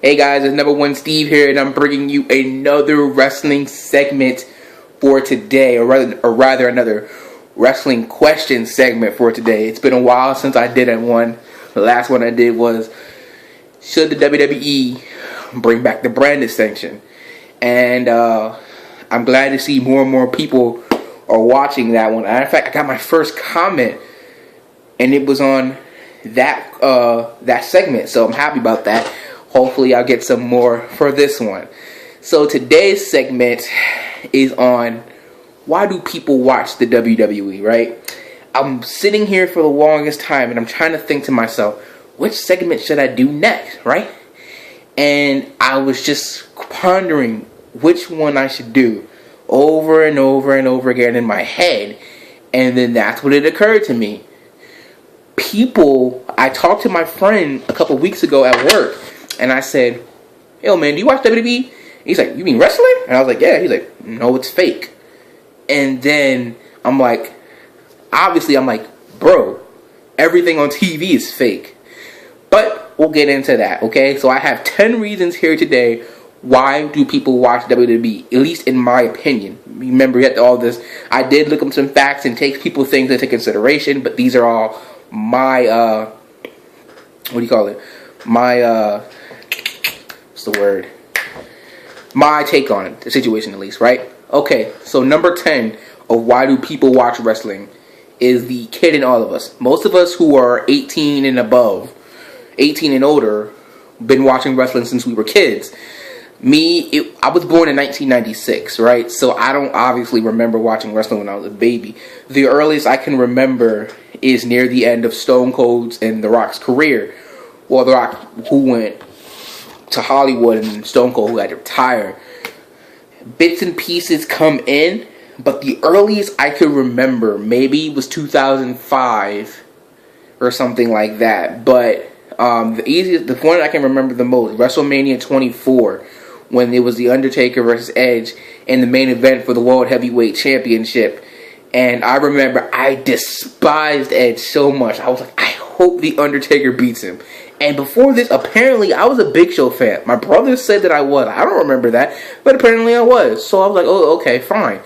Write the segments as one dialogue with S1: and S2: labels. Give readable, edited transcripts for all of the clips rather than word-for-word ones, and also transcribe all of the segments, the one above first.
S1: Hey guys, it's number one Steve here, and I'm bringing you another wrestling segment for today, or rather another wrestling question segment for today. It's been a while since I did one. The last one I did was, should the WWE bring back the brand distinction? And I'm glad to see more and more people are watching that one. In fact, I got my first comment, and it was on that segment, so I'm happy about that. Hopefully I'll get some more for this one. So today's segment is on why do people watch the WWE, right? I'm sitting here for the longest time and I'm trying to think to myself, which segment should I do next, right? And I was just pondering which one I should do over and over and over again in my head. And then that's when it occurred to me. I talked to my friend a couple weeks ago at work. And I said, yo man, do you watch WWE? He's like, you mean wrestling? And I was like, yeah. He's like, no, it's fake. And then I'm like, bro, everything on TV is fake. But we'll get into that, okay? So I have 10 reasons here today why do people watch WWE, at least in my opinion. Remember, all this, I did look up some facts and take people's things into consideration, but these are all my, my take on it, the situation at least, right? Okay, so number 10 of why do people watch wrestling is the kid in all of us. Most of us who are 18 and above, 18 and older, been watching wrestling since we were kids. I was born in 1996, right? So I don't obviously remember watching wrestling when I was a baby. The earliest I can remember is near the end of Stone Cold's and The Rock's career. Well, The Rock, who went to Hollywood, and Stone Cold, who had to retire. Bits and pieces come in, but the earliest I could remember maybe was 2005 or something like that. But the one I can remember the most, WrestleMania 24, when it was The Undertaker versus Edge in the main event for the World Heavyweight Championship. And I remember I despised Edge so much. I was like, I hope The Undertaker beats him. And before this, apparently, I was a Big Show fan. My brother said that I was. I don't remember that, but apparently I was. So I was like, oh, okay, fine.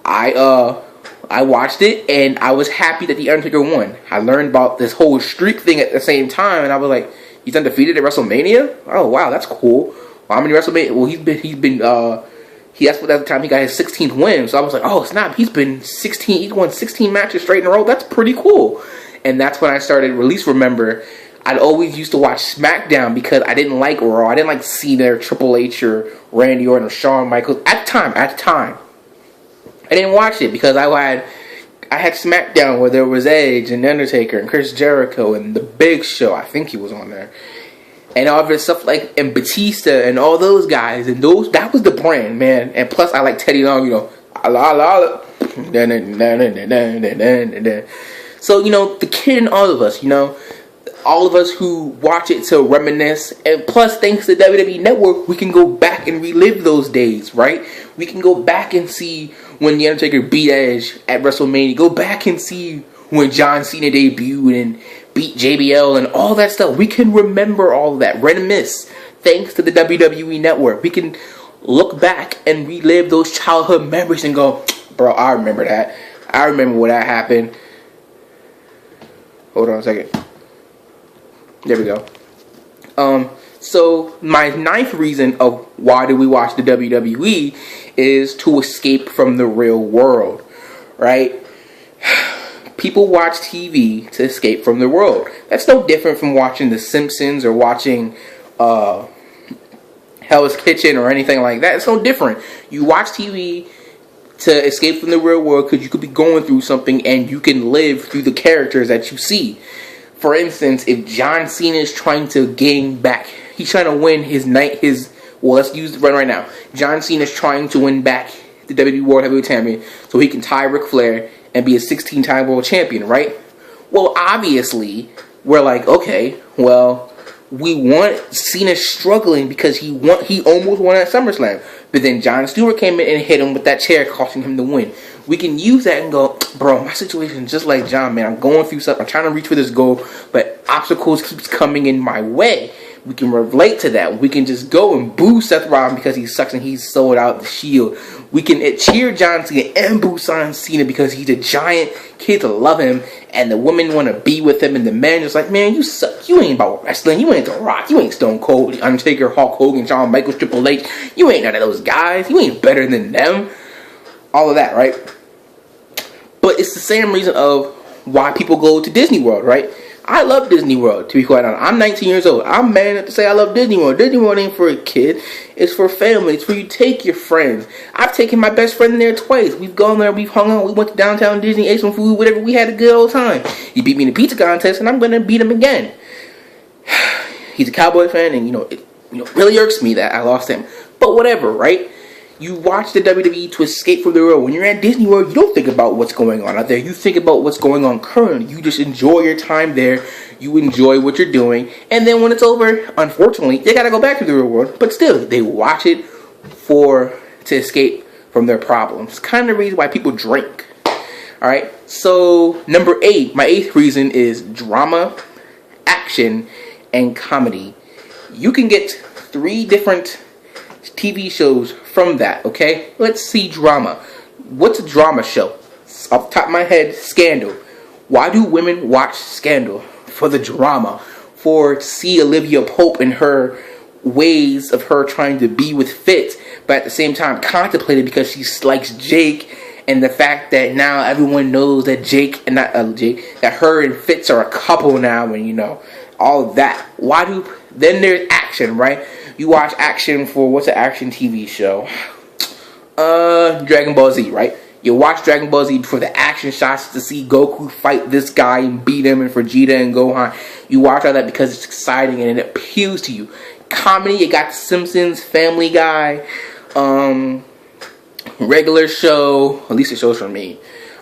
S1: I watched it, and I was happy that The Undertaker won. I learned about this whole streak thing at the same time, and I was like, he's undefeated at WrestleMania? Oh, wow, that's cool. Well, how many WrestleMania? Well, that's at the time he got his 16th win. So I was like, oh, snap, he's won 16 matches straight in a row. That's pretty cool. And that's when I started, at least remember, I'd always used to watch SmackDown because I didn't like Raw. I didn't like Cena or Triple H or Randy Orton or Shawn Michaels. At the time. I didn't watch it because I had SmackDown where there was Edge and Undertaker and Chris Jericho and The Big Show. I think he was on there. And all this stuff and Batista and all those guys. And that was the brand, man. And plus I like Teddy Long, So, the kid in all of us, all of us who watch it to reminisce, and plus, thanks to WWE Network, we can go back and relive those days, right? We can go back and see when The Undertaker beat Edge at WrestleMania, go back and see when John Cena debuted and beat JBL and all that stuff. We can remember all of that, reminisce, thanks to the WWE Network. We can look back and relive those childhood memories and go, bro, I remember that. I remember when that happened. Hold on a second. There we go. So my 9th reason of why do we watch the WWE is to escape from the real world, right? People watch TV to escape from the world. That's no different from watching The Simpsons or watching Hell's Kitchen or anything like that. It's no different. You watch TV to escape from the real world because you could be going through something and you can live through the characters that you see. For instance, if John Cena is trying to gain back, he's trying to win let's use the run right now. John Cena is trying to win back the WWE World Heavyweight Champion so he can tie Ric Flair and be a 16-time world champion, right? Well, obviously, we're like, okay, well, we want Cena struggling because he almost won at SummerSlam. But then Jon Stewart came in and hit him with that chair, costing him the win. We can use that and go, bro, my situation is just like John, man. I'm going through something. I'm trying to reach for this goal, but obstacles keeps coming in my way. We can relate to that. We can just go and boo Seth Rollins because he sucks and he's sold out the Shield. We can cheer John Cena and boo John Cena because he's a giant. Kids love him, and the women want to be with him, and the men just like, man, you suck. You ain't about wrestling. You ain't The Rock. You ain't Stone Cold, The Undertaker, Hulk Hogan, Shawn Michaels, Triple H. You ain't none of those guys. You ain't better than them. All of that, right? But it's the same reason of why people go to Disney World, right? I love Disney World, to be quite honest. I'm 19 years old. I'm man enough to say I love Disney World. Disney World ain't for a kid. It's for family. It's where you take your friends. I've taken my best friend there twice. We've gone there. We've hung out. We went to downtown Disney, ate some food, whatever. We had a good old time. He beat me in the pizza contest, and I'm going to beat him again. He's a Cowboy fan, and, it really irks me that I lost him. But whatever, right? You watch the WWE to escape from the world. When you're at Disney World, you don't think about what's going on out there. You think about what's going on currently. You just enjoy your time there. You enjoy what you're doing. And then when it's over, unfortunately, they got to go back to the real world. But still, they watch it to escape from their problems. Kind of the reason why people drink. Alright, so number 8. My 8th reason is drama, action, and comedy. You can get 3 different TV shows from that, okay? Let's see drama. What's a drama show? Off the top of my head, Scandal. Why do women watch Scandal? For the drama. To see Olivia Pope and her ways of her trying to be with Fitz, but at the same time contemplated because she likes Jake, and the fact that now everyone knows that that her and Fitz are a couple now, and all of that. Then there's action, right? You watch action for, what's an action TV show? Dragon Ball Z, right? You watch Dragon Ball Z for the action shots to see Goku fight this guy and beat him, and Vegeta and Gohan. You watch all that because it's exciting and it appeals to you. Comedy, you got The Simpsons, Family Guy, regular show, at least it shows for me.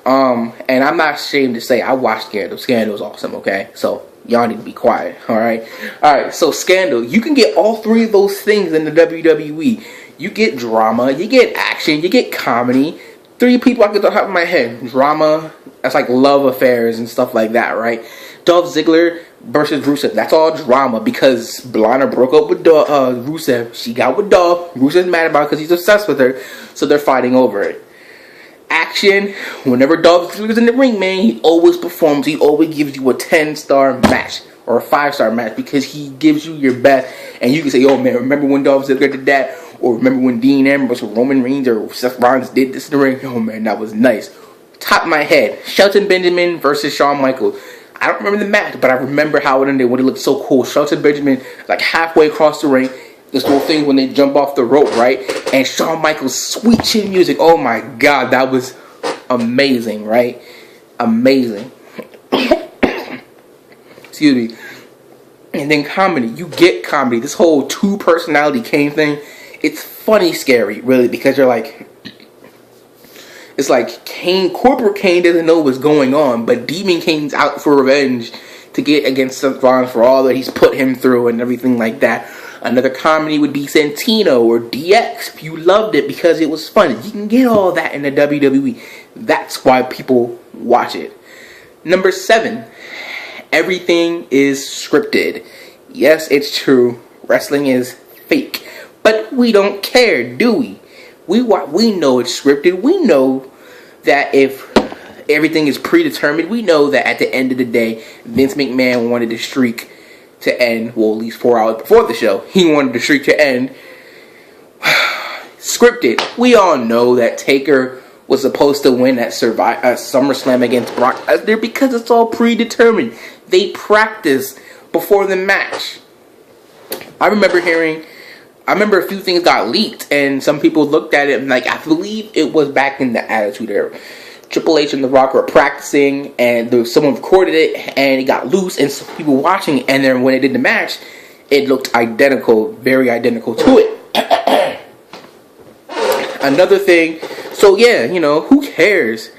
S1: And I'm not ashamed to say I watched Scandal. Scandal's awesome, okay? So y'all need to be quiet, alright? Alright, so Scandal. You can get all 3 of those things in the WWE. You get drama, you get action, you get comedy. 3 people I can top of my head. Drama, that's like love affairs and stuff like that, right? Dolph Ziggler versus Rusev. That's all drama because Lana broke up with Rusev. She got with Dolph. Rusev's mad about it because he's obsessed with her. So they're fighting over it. Action, whenever Dolph Ziggler's in the ring, man, he always performs. He always gives you a 10-star match or a 5-star match because he gives you your best. And you can say, oh man, remember when Dolph Ziggler did that? Or remember when Dean Ambrose or Roman Reigns or Seth Rollins did this in the ring? Oh man, that was nice. Top of my head, Shelton Benjamin versus Shawn Michaels. I don't remember the match, but I remember how it ended when it looked so cool. Shelton Benjamin, like halfway across the ring, this whole thing when they jump off the rope, right? And Shawn Michaels' sweet chin music. Oh my god, that was amazing, right? Amazing. Excuse me. And then comedy. You get comedy. This whole 2-personality Kane thing, it's funny scary, really, because you're like, it's like Kane, Corporate Kane doesn't know what's going on, but Demon Kane's out for revenge to get against Seth Rollins for all that he's put him through and everything like that. Another comedy would be Santino or DX. You loved it because it was fun. You can get all that in the WWE. That's why people watch it. Number 7, everything is scripted. Yes, it's true. Wrestling is fake. But we don't care, do we? We know it's scripted. We know that if everything is predetermined, we know that at the end of the day, Vince McMahon wanted the streak to end, well, at least 4 hours before the show. He wanted the streak to end. Scripted. We all know that Taker was supposed to win at SummerSlam against Brock Lesnar because it's all predetermined. They practice before the match. I remember a few things got leaked, and some people looked at it and I believe it was back in the Attitude Era. Triple H and The Rock were practicing, and someone recorded it, and it got loose, and some people watching it, and then when they did the match, it looked identical, very identical to it. Another thing, so yeah, who cares?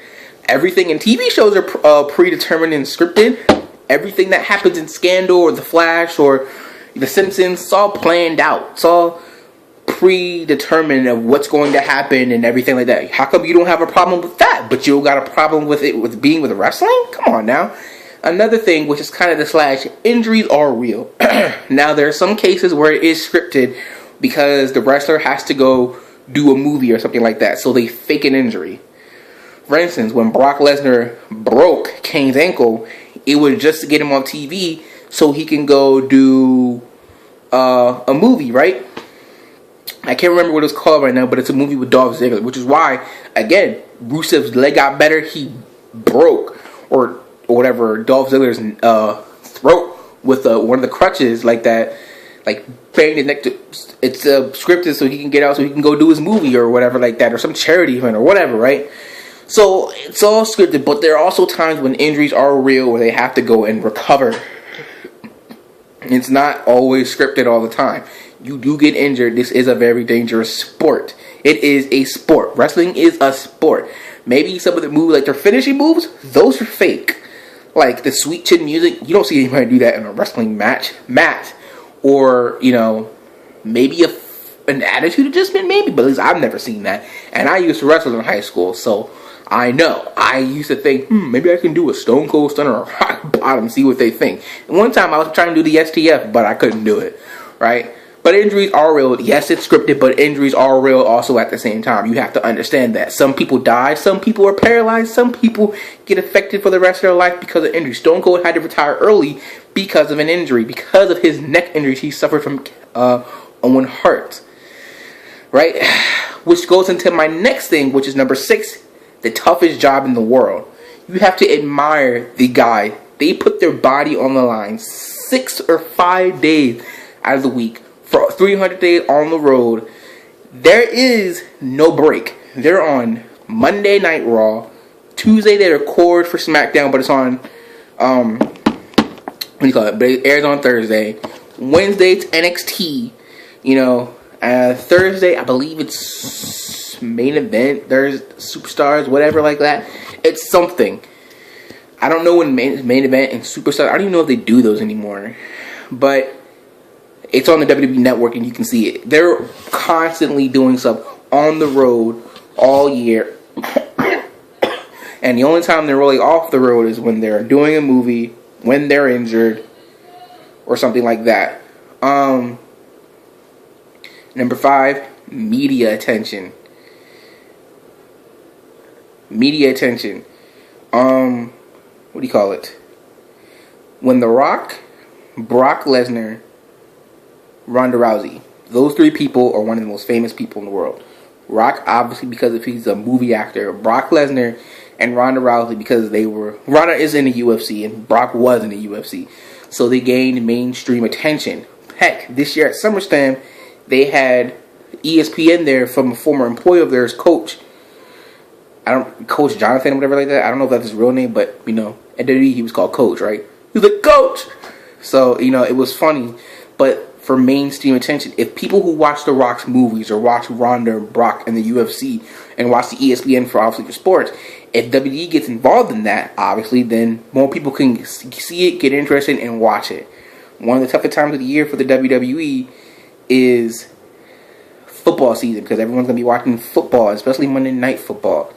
S1: Everything in TV shows are predetermined and scripted. Everything that happens in Scandal or The Flash or The Simpsons, it's all planned out. It's all predetermined of what's going to happen and everything like that. How come you don't have a problem with that, but you got a problem with it with being with wrestling? Come on now. Another thing, which is kind of the slash, injuries are real. Now, there are some cases where it is scripted because the wrestler has to go do a movie or something like that, so they fake an injury. For instance, when Brock Lesnar broke Kane's ankle, it was just to get him on TV so he can go do a movie, right? I can't remember what it's called right now, but it's a movie with Dolph Ziggler, which is why, again, Rusev's leg got better. He broke, or whatever, Dolph Ziggler's throat with one of the crutches like that, like banging his neck to, it's scripted so he can get out so he can go do his movie or whatever like that, or some charity event or whatever, right? So it's all scripted, but there are also times when injuries are real where they have to go and recover. It's not always scripted all the time. You do get injured. This is a very dangerous sport. It is a sport. Wrestling is a sport. Maybe some of the moves, like their finishing moves, those are fake. Like the sweet chin music, you don't see anybody do that in a wrestling match. Or, you know, maybe an attitude adjustment, maybe, but at least I've never seen that. And I used to wrestle in high school, so I know. I used to think, maybe I can do a Stone Cold Stunner or Rock Bottom, see what they think. And one time I was trying to do the STF, but I couldn't do it, right? But injuries are real. Yes, it's scripted, but injuries are real also at the same time. You have to understand that. Some people die. Some people are paralyzed. Some people get affected for the rest of their life because of injury. Stone Cold had to retire early because of an injury. Because of his neck injuries he suffered from Owen Hart. Right? Which goes into my next thing, which is number 6. The toughest job in the world. You have to admire the guy. They put their body on the line 6 or 5 days out of the week. For 300 days on the road, there is no break. They're on Monday Night Raw. Tuesday they record for SmackDown, but it's on, what do you call it? But it airs on Thursday. Wednesday it's NXT. You know, Thursday I believe it's main event. There's Superstars, whatever like that. It's something. I don't know when main event and Superstars. I don't even know if they do those anymore. But it's on the WWE Network and you can see it. They're constantly doing stuff on the road all year. And the only time they're really off the road is when they're doing a movie, when they're injured, or something like that. Number 5, media attention. Media attention. What do you call it? When The Rock, Brock Lesnar, Ronda Rousey. Those 3 people are one of the most famous people in the world. Rock, obviously, because if he's a movie actor. Brock Lesnar and Ronda Rousey because they were... Ronda is in the UFC and Brock was in the UFC. So they gained mainstream attention. Heck, this year at SummerSlam, they had ESPN there from a former employee of theirs, Coach Jonathan or whatever like that. I don't know if that's his real name, but, you know, at WWE he was called Coach, right? He was like, Coach! So, you know, it was funny. But for mainstream attention, if people who watch The Rock's movies or watch Ronda and Brock in the UFC and watch the ESPN for obviously for sports, if WWE gets involved in that, obviously, then more people can see it, get interested, and watch it. One of the toughest times of the year for the WWE is football season because everyone's going to be watching football, especially Monday Night Football.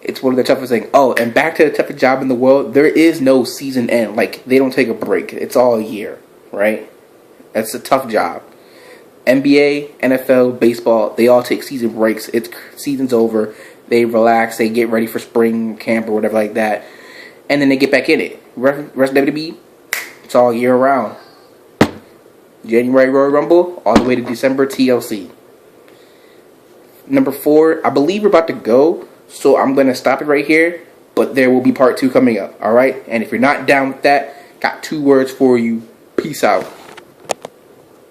S1: It's one of the toughest things. Oh, and back to the toughest job in the world, there is no season end. Like, they don't take a break. It's all a year, right? That's a tough job. NBA, NFL, baseball, they all take season breaks. It's season's over. They relax. They get ready for spring camp or whatever like that. And then they get back in it. Rest of WWE, it's all year round. January Royal Rumble, all the way to December TLC. Number 4, I believe we're about to go. So I'm going to stop it right here. But there will be part 2 coming up. Alright? And if you're not down with that, got 2 words for you. Peace out.